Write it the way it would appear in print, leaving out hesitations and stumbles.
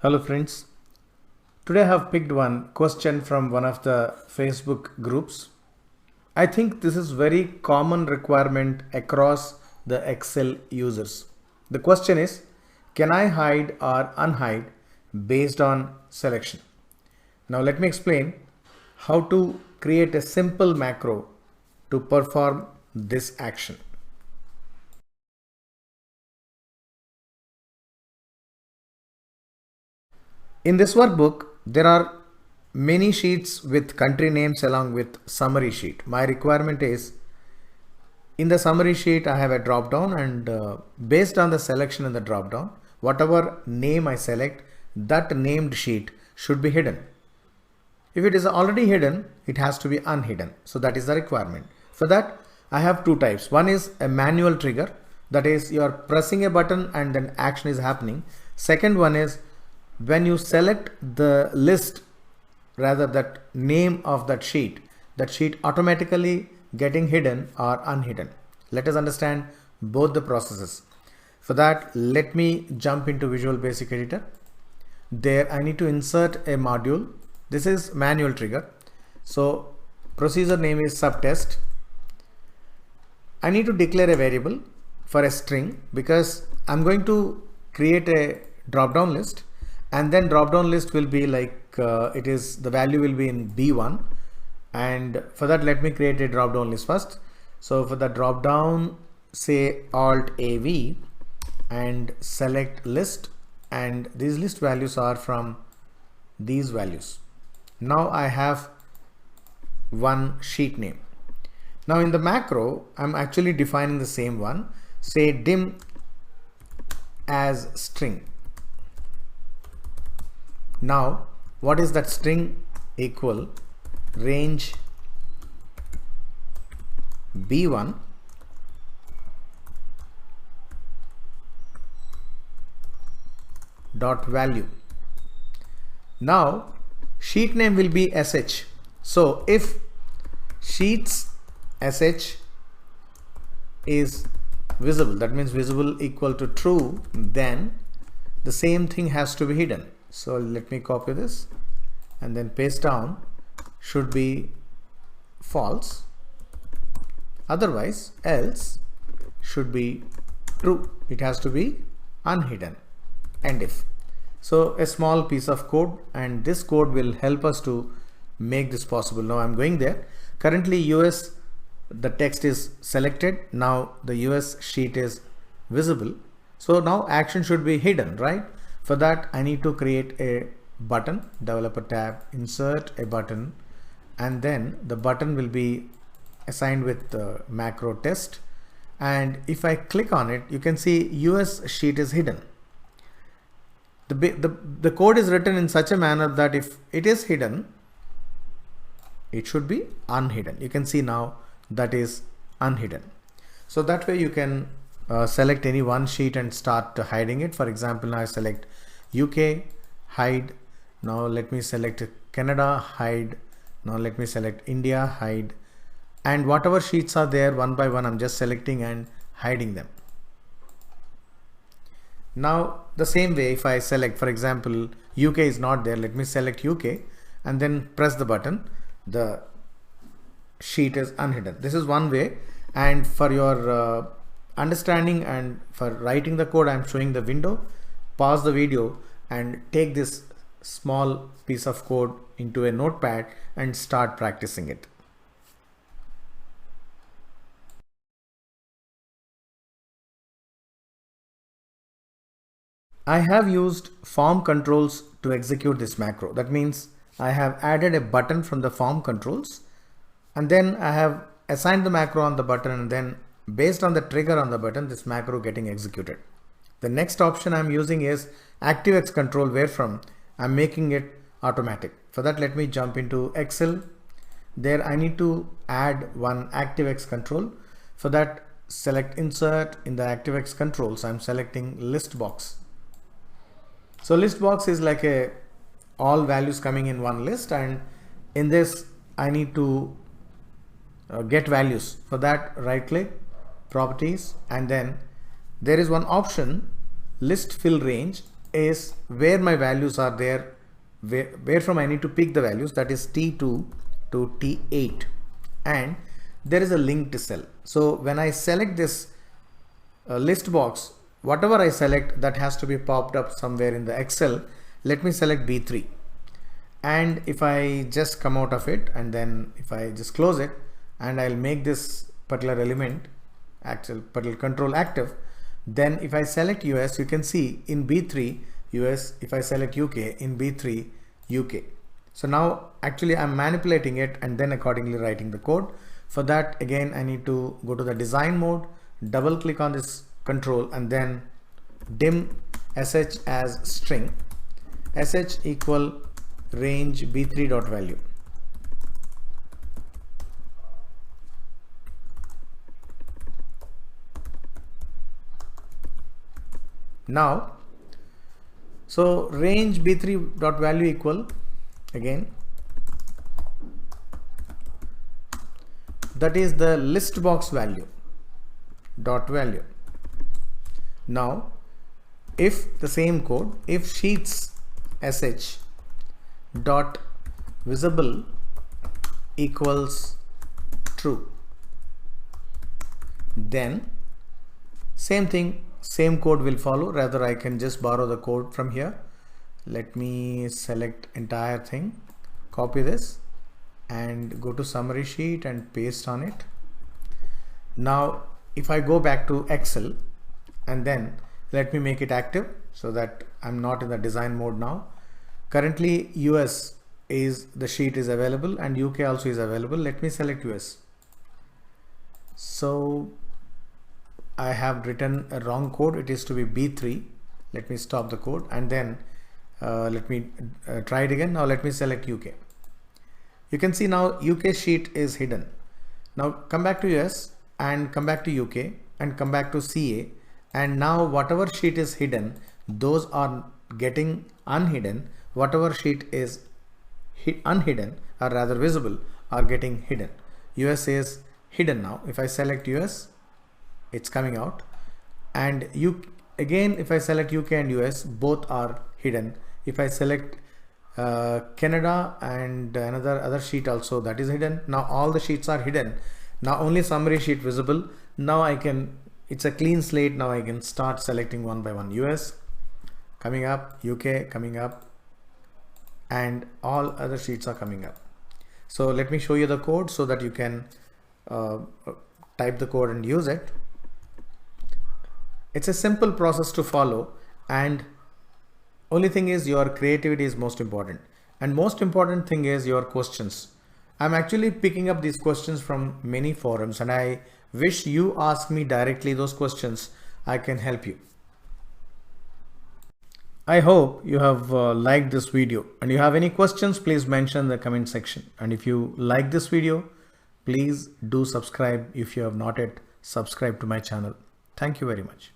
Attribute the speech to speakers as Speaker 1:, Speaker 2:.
Speaker 1: Hello friends, today I have picked one question from one of the Facebook groups. I think this is very common requirement across the Excel users. The question is, can I hide or unhide based on selection? Now let me explain how to create a simple macro to perform this action. In this workbook, there are many sheets with country names along with summary sheet. My requirement is, in the summary sheet, I have a drop down, and based on the selection in the drop down, whatever name I select, that named sheet should be hidden. If it is already hidden, it has to be unhidden. So that is the requirement. For that, I have two types. One is a manual trigger, that is you are pressing a button and then action is happening. Second one is when you select the list, rather that name of that sheet automatically getting hidden or unhidden. Let us understand both the processes. For that, let me jump into Visual Basic Editor. There I need to insert a module. This is manual trigger. So procedure name is subtest. I need to declare a variable for a string because I'm going to create a drop down list, and then drop down list will be like the value will be in B1, and for that let me create a drop down list first. So for the drop down, say Alt AV and select list, and these list values are from these values. Now I have one sheet name. Now in the macro, I'm actually defining the same one. Say dim as string. Now what is that string? Equal range B1 dot value. Now sheet name will be sh. So if sheets sh is visible, that means visible equal to true, then the same thing has to be hidden. So let me copy this and then paste down, should be false, otherwise else should be true, it has to be unhidden, and if. So a small piece of code, and this code will help us to make this possible. Now I'm going there. Currently US, the text is selected. Now the US sheet is visible. So now action should be hidden, right? For that, I need to create a button, developer tab, insert a button, and then the button will be assigned with the macro test. And if I click on it, you can see US sheet is hidden. The code is written in such a manner that if it is hidden, it should be unhidden. You can see now that is unhidden. So that way you can select any one sheet and start hiding it. For example, now I select UK, hide. Now let me select Canada, hide. Now let me select India, hide. And whatever sheets are there, one by one, I'm just selecting and hiding them. Now the same way, if I select, for example, UK is not there, let me select UK and then press the button, the sheet is unhidden. This is one way, and for your understanding and for writing the code, I'm showing the window. Pause the video and take this small piece of code into a notepad and start practicing it. I have used form controls to execute this macro. That means I have added a button from the form controls, and then I have assigned the macro on the button, and then based on the trigger on the button, this macro getting executed. The next option I'm using is ActiveX control, where from I'm making it automatic. For that, let me jump into Excel. There I need to add one ActiveX control. For that, select insert. In the ActiveX controls, I'm selecting list box. So list box is like a all values coming in one list, and in this I need to get values. For that, right click, properties, and then there is one option, list fill range. is where my values are there, where from I need to pick the values, that is T2 to T8, and there is a linked cell. So when I select this list box, whatever I select, that has to be popped up somewhere in the Excel. Let me select B3, and if I just come out of it and then if I just close it and I'll make this particular element particular control active, then if I select US, you can see in B3 US, if I select UK, in B3 UK. So now actually I'm manipulating it and then accordingly writing the code. For that, again, I need to go to the design mode, double click on this control and then dim sh as string, sh equal range b3 dot value. Now, so range b3 dot value equal, again, that is the list box value dot value. Now if the same code, if sheets sh dot visible equals true, then same thing, same code will follow. Rather, I can just borrow the code from here. Let me select entire thing, copy this and go to summary sheet and paste on it. Now if I go back to Excel and then let me make it active so that I'm not in the design mode now. Currently US is the sheet is available and UK also is available. Let me select US. So I have written a wrong code. It is to be B3. Let me stop the code and then let me try it again. Now let me select UK. You can see now UK sheet is hidden. Now come back to US and come back to UK and come back to CA, and now whatever sheet is hidden, those are getting unhidden. Whatever sheet is unhidden or rather visible are getting hidden. US is hidden now. If I select US, it's coming out, and again if I select UK and US, both are hidden. If I select Canada and other sheet also, that is hidden. Now all the sheets are hidden. Now only summary sheet visible. Now I can, it's a clean slate. Now I can start selecting one by one. US coming up, UK coming up, and all other sheets are coming up. So let me show you the code so that you can type the code and use it. It's a simple process to follow, and only thing is your creativity is most important, and most important thing is your questions. I'm actually picking up these questions from many forums, and I wish you ask me directly those questions. I can help you. I hope you have liked this video, and you have any questions, please mention in the comment section. And if you like this video, please do subscribe if you have not yet subscribed to my channel. Thank you very much.